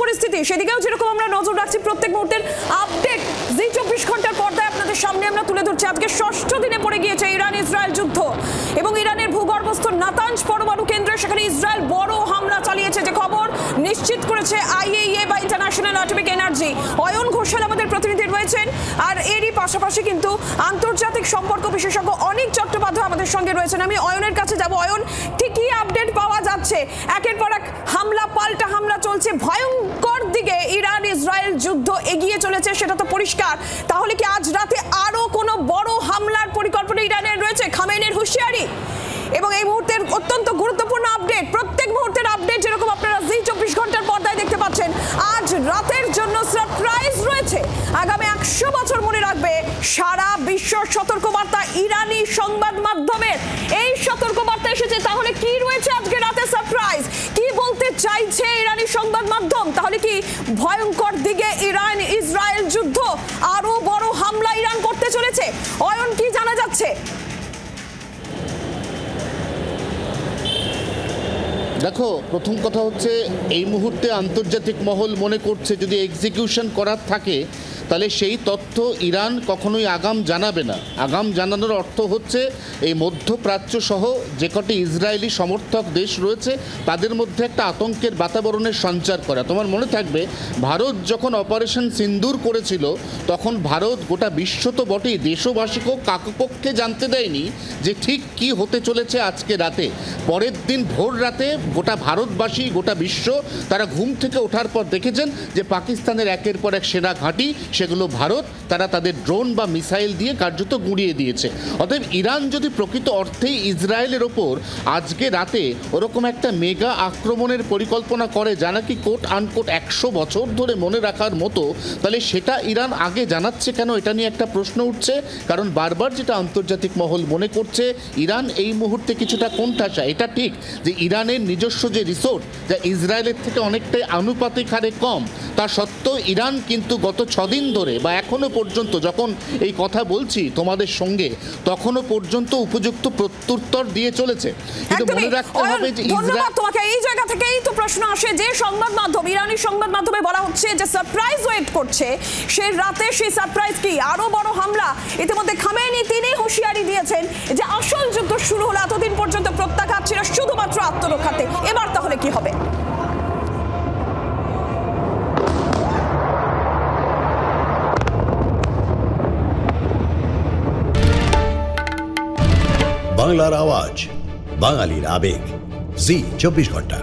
পরিস্থিতি সেদিকেও যেরকম আমরা নজর রাখছি, প্রত্যেক মুহূর্তের আপডেট জি 24 ঘন্টার পর্দায় আপনাদের সামনে আমরা তুলে ধরছি। আজকে 6ষ্ঠ দিনে পড়ে গিয়েছে ইরান ইসরায়েল যুদ্ধ এবং ইরানের ভূগর্ভস্থ নাতানজ পরমাণু কেন্দ্রে সেখানে ইসরায়েল বড় হামলা চালিয়েছে, যে খবর নিশ্চিত করেছে আইএইএ বা international atomic energy. Ayan Ghoshal আমাদের প্রতিনিধি রয়েছেন, আর এরই পাশাপাশি কিন্তু আন্তর্জাতিক সম্পর্ক বিশেষজ্ঞ অনিক চট্টোপাধ্যায় আমাদের সঙ্গে রয়েছেন। আমি অয়নের কাছে যাব। অয়ন, ঠিক কি আপডেট পাওয়া যাচ্ছে? একের পর এক হামলা পাল্টা হামলা চলছে, ভয়ঙ্কর দিকে ইরান ইসরায়েল যুদ্ধ এগিয়ে চলেছে, সেটা তো পরিষ্কার। তাহলে কি আজ রাতে আরো কোনো বড় হামলার পরিকল্পনা ইরানের রয়েছে? খামেনির হুঁশিয়ারি এবং এই মুহূর্তের অত্যন্ত গুরুত্বপূর্ণ আপডেট, প্রত্যেক মুহূর্তের আপডেট যেরকম আপনারা জি 24 ঘন্টার পর্দায় দেখতে পাচ্ছেন, আজ রাতের জন্য সারপ্রাইজ রয়েছে। আগামী 100 বছর মনে রাখবে সারা বিশ্ব সতর্কবার্তা ইরানি সংবাদ মাধ্যমের। এই সতর্কবার্তা এসেছে, তাহলে কি রয়েছে আজকে রাতে সারপ্রাইজ? কি বলতে চাইছে ইরানি সংবাদ মাধ্যম? তাহলে কি ভয়ঙ্কর দিকে ইরান ইসরায়েল যুদ্ধ, আরো বড় হামলা ইরান করতে চলেছে? অয়ন, কি জানা যাচ্ছে? দেখো, প্রথম কথা হচ্ছে এই মুহূর্তে আন্তর্জাতিক মহল মনে করছে যদি এক্সিকিউশন করার থাকে তাহলে সেই তথ্য ইরান কখনোই আগাম জানাবে না। আগাম জানানোর অর্থ হচ্ছে এই মধ্যপ্রাচ্য সহ যে কটি ইসরায়েলি সমর্থক দেশ রয়েছে তাদের মধ্যে একটা আতঙ্কের বাতাবরণের সঞ্চার করা। তোমার মনে থাকবে ভারত যখন অপারেশন সিন্দুর করেছিল তখন ভারত গোটা বিশ্ব তো বটেই, দেশবাসীকেও কাকপক্ষে জানতে দেয়নি যে ঠিক কি হতে চলেছে আজকে রাতে। পরের দিন ভোর রাতে গোটা ভারতবাসী, গোটা বিশ্ব তারা ঘুম থেকে ওঠার পর দেখেছেন যে পাকিস্তানের একের পর এক সেনা ঘাঁটি সেগুলো ভারত তারা তাদের ড্রোন বা মিসাইল দিয়ে কার্যত গুঁড়িয়ে দিয়েছে। অতএব ইরান যদি প্রকৃত অর্থেই ইসরায়েলের ওপর আজকে রাতে ওরকম একটা মেগা আক্রমণের পরিকল্পনা করে যা নাকি কোট আনকোট 100 বছর ধরে মনে রাখার মতো, তাহলে সেটা ইরান আগে জানাচ্ছে কেন? এটা নিয়ে একটা প্রশ্ন উঠছে। কারণ বারবার যেটা আন্তর্জাতিক মহল মনে করছে, ইরান এই মুহূর্তে কিছুটা কোণঠাসা। এটা ঠিক যে ইরানের নিজস্ব যে রিসোর্স যা ইসরায়েলের থেকে অনেকটাই আনুপাতিক হারে কম, তা সত্ত্বেও ইরান কিন্তু গত 6 দিন ধরে বা এখনো পর্যন্ত যখন এই কথা বলছি তোমাদের সঙ্গে তখনও পর্যন্ত উপযুক্ত প্রত্যুত্তর দিয়ে চলেছে। কিন্তু মনে রাখতে হবে যে ধন্যবাদ তোমাকে। এই জায়গা থেকেই তো প্রশ্ন আসে যে সংবাদ মাধ্যম, ইরানি সংবাদ মাধ্যমে বলা হচ্ছে যে সারপ্রাইজ ওয়েট করছে, সেই রাতে সেই সারপ্রাইজ কি আরো বড় হামলা? ইতিমধ্যে খামেনি তিনি হুঁশিয়ারি দিয়েছেন যে আসল যুদ্ধ শুরু হলো, এতদিন পর্যন্ত প্রত্যাঘাত ছিল শুধুমাত্র আত্মরক্ষাতে, এবার তাহলে কি হবে? বাংলার আওয়াজ, বাঙালির আবেগ, জি 24 ঘন্টা।